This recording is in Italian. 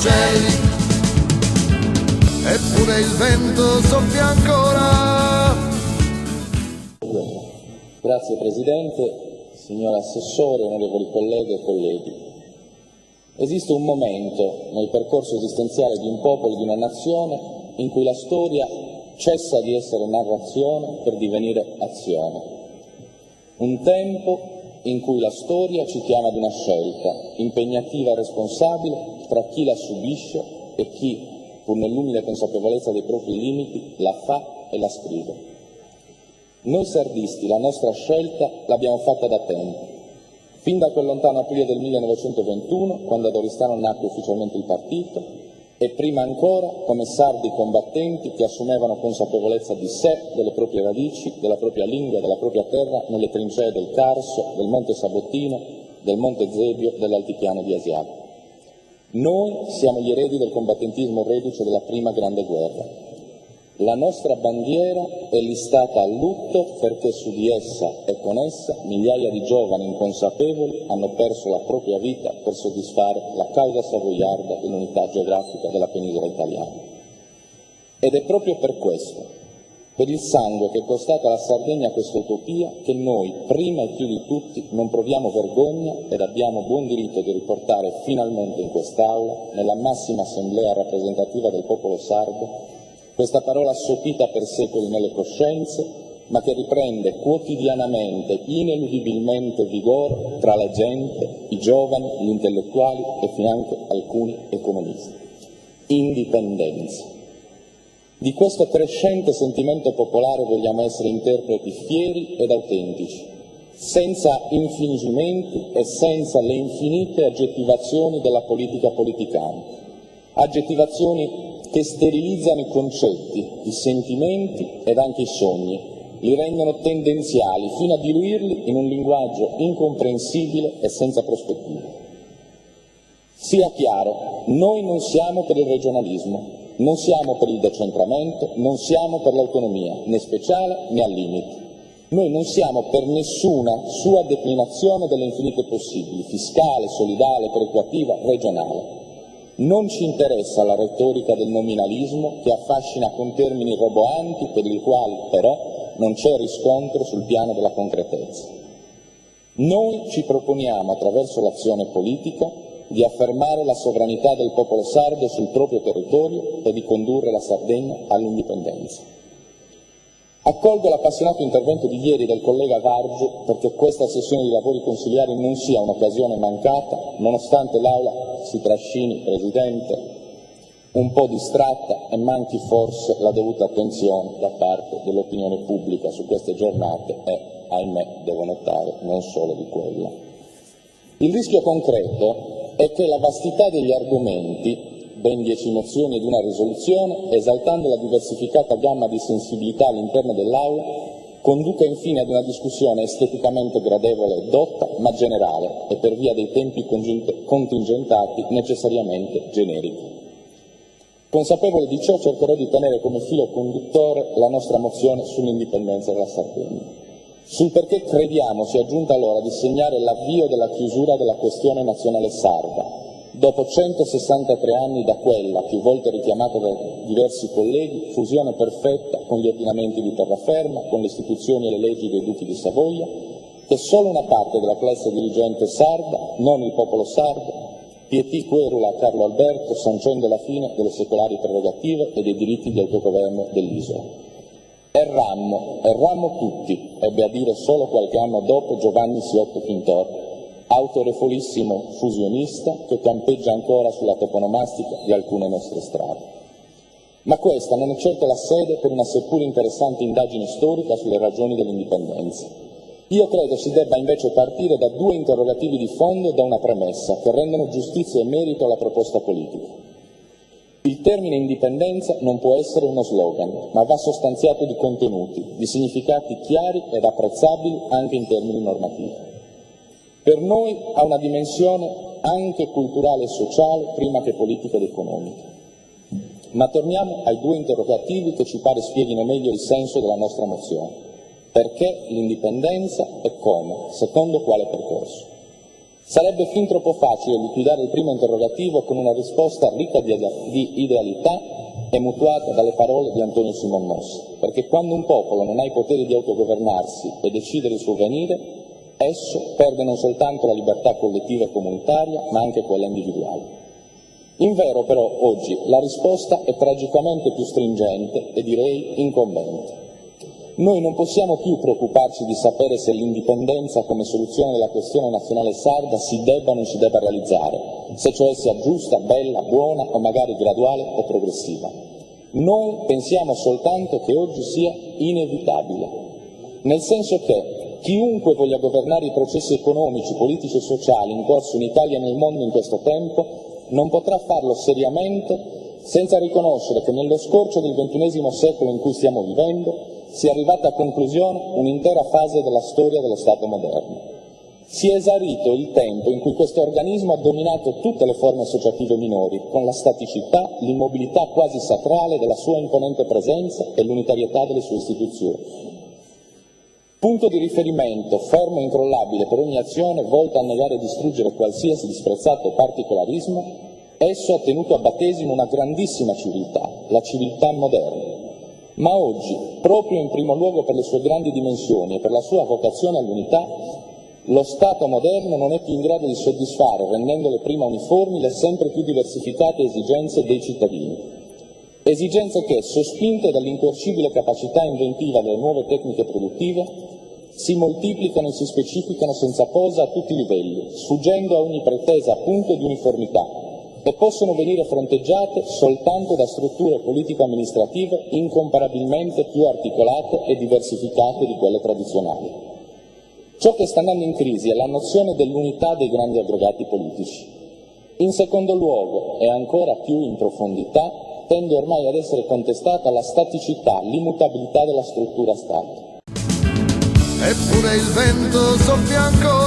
cieli, eppure il vento soffia ancora. Grazie Presidente, signor Assessore, onorevoli colleghe e colleghi. Esiste un momento nel percorso esistenziale di un popolo, di una nazione, in cui la storia cessa di essere narrazione per divenire azione. Un tempo in cui la storia ci chiama ad una scelta impegnativa e responsabile tra chi la subisce e chi, pur nell'umile consapevolezza dei propri limiti, la fa e la scrive. Noi sardisti la nostra scelta l'abbiamo fatta da tempo, fin da quel lontano aprile del 1921, quando ad Oristano nacque ufficialmente il partito, e prima ancora come sardi combattenti che assumevano consapevolezza di sé, delle proprie radici, della propria lingua, della propria terra, nelle trincee del Carso, del Monte Sabottino, del Monte Zebio, dell'altipiano di Asiago. Noi siamo gli eredi del combattentismo reduce della prima grande guerra. La nostra bandiera è listata a lutto perché su di essa e con essa migliaia di giovani inconsapevoli hanno perso la propria vita per soddisfare la causa savoiarda dell'unità geografica della penisola italiana. Ed è proprio per questo, per il sangue che è costato alla Sardegna questa utopia, che noi, prima e più di tutti, non proviamo vergogna ed abbiamo buon diritto di riportare finalmente in quest'Aula, nella massima assemblea rappresentativa del popolo sardo, questa parola assopita per secoli nelle coscienze, ma che riprende quotidianamente, ineludibilmente vigore tra la gente, i giovani, gli intellettuali e finanche alcuni economisti. Indipendenza. Di questo crescente sentimento popolare vogliamo essere interpreti fieri ed autentici, senza infingimenti e senza le infinite aggettivazioni della politica politicante. Aggettivazioni che sterilizzano i concetti, i sentimenti ed anche i sogni, li rendono tendenziali fino a diluirli in un linguaggio incomprensibile e senza prospettive. Sia chiaro, noi non siamo per il regionalismo, non siamo per il decentramento, non siamo per l'autonomia, né speciale né al limite. Noi non siamo per nessuna sua declinazione delle infinite possibili, fiscale, solidale, perequativa, regionale. Non ci interessa la retorica del nominalismo che affascina con termini roboanti per i quali però non c'è riscontro sul piano della concretezza. Noi ci proponiamo attraverso l'azione politica di affermare la sovranità del popolo sardo sul proprio territorio e di condurre la Sardegna all'indipendenza. Accolgo l'appassionato intervento di ieri del collega Vargio perché questa sessione di lavori consiliari non sia un'occasione mancata, nonostante l'Aula si trascini, Presidente, un po' distratta e manchi forse la dovuta attenzione da parte dell'opinione pubblica su queste giornate e, ahimè, devo notare, non solo di quella. Il rischio concreto è che la vastità degli argomenti, ben 10 mozioni ed una risoluzione, esaltando la diversificata gamma di sensibilità all'interno dell'Aula, conduca infine ad una discussione esteticamente gradevole e dotta, ma generale, e per via dei tempi contingentati necessariamente generica. Consapevole di ciò, cercherò di tenere come filo conduttore la nostra mozione sull'indipendenza della Sardegna, sul perché crediamo sia giunta l'ora di segnare l'avvio della chiusura della questione nazionale sarda, dopo 163 anni da quella, più volte richiamata da diversi colleghi, fusione perfetta con gli ordinamenti di terraferma, con le istituzioni e le leggi dei duchi di Savoia, che solo una parte della classe dirigente sarda, non il popolo sardo, pietì querula a Carlo Alberto, sancendo la fine delle secolari prerogative e dei diritti di autogoverno dell'isola. Errammo tutti, ebbe a dire solo qualche anno dopo Giovanni Siotto Pintor, autorefolissimo fusionista che campeggia ancora sulla toponomastica di alcune nostre strade. Ma questa non è certo la sede per una seppur interessante indagine storica sulle ragioni dell'indipendenza. Io credo si debba invece partire da due interrogativi di fondo e da una premessa che rendono giustizia e merito alla proposta politica. Il termine indipendenza non può essere uno slogan, ma va sostanziato di contenuti, di significati chiari ed apprezzabili anche in termini normativi. Per noi ha una dimensione anche culturale e sociale prima che politica ed economica. Ma torniamo ai due interrogativi che ci pare spieghino meglio il senso della nostra mozione. Perché l'indipendenza e come? Secondo quale percorso? Sarebbe fin troppo facile liquidare il primo interrogativo con una risposta ricca di idealità e mutuata dalle parole di Antonio Simon Mossi, perché quando un popolo non ha i poteri di autogovernarsi e decidere il suo venire, esso perde non soltanto la libertà collettiva e comunitaria, ma anche quella individuale. Invero però oggi la risposta è tragicamente più stringente e direi incombente. Noi non possiamo più preoccuparci di sapere se l'indipendenza come soluzione della questione nazionale sarda si debba o non si debba realizzare, se cioè sia giusta, bella, buona o magari graduale o progressiva. Noi pensiamo soltanto che oggi sia inevitabile, nel senso che chiunque voglia governare i processi economici, politici e sociali in corso in Italia e nel mondo in questo tempo non potrà farlo seriamente senza riconoscere che nello scorcio del XXI secolo in cui stiamo vivendo sia arrivata a conclusione un'intera fase della storia dello Stato moderno. Si è esaurito il tempo in cui questo organismo ha dominato tutte le forme associative minori, con la staticità, l'immobilità quasi sacrale della sua imponente presenza e l'unitarietà delle sue istituzioni. Punto di riferimento fermo e incrollabile per ogni azione volta a negare e distruggere qualsiasi disprezzato particolarismo, esso ha tenuto a battesimo una grandissima civiltà, la civiltà moderna. Ma oggi, proprio in primo luogo per le sue grandi dimensioni e per la sua vocazione all'unità, lo Stato moderno non è più in grado di soddisfare, rendendole prima uniformi, le sempre più diversificate esigenze dei cittadini. Esigenze che, sospinte dall'incoercibile capacità inventiva delle nuove tecniche produttive, si moltiplicano e si specificano senza posa a tutti i livelli, sfuggendo a ogni pretesa appunto di uniformità, e possono venire fronteggiate soltanto da strutture politico-amministrative incomparabilmente più articolate e diversificate di quelle tradizionali. Ciò che sta andando in crisi è la nozione dell'unità dei grandi aggregati politici. In secondo luogo, e ancora più in profondità, tende ormai ad essere contestata la staticità, l'immutabilità della struttura Stato. Eppure il vento soffia ancora.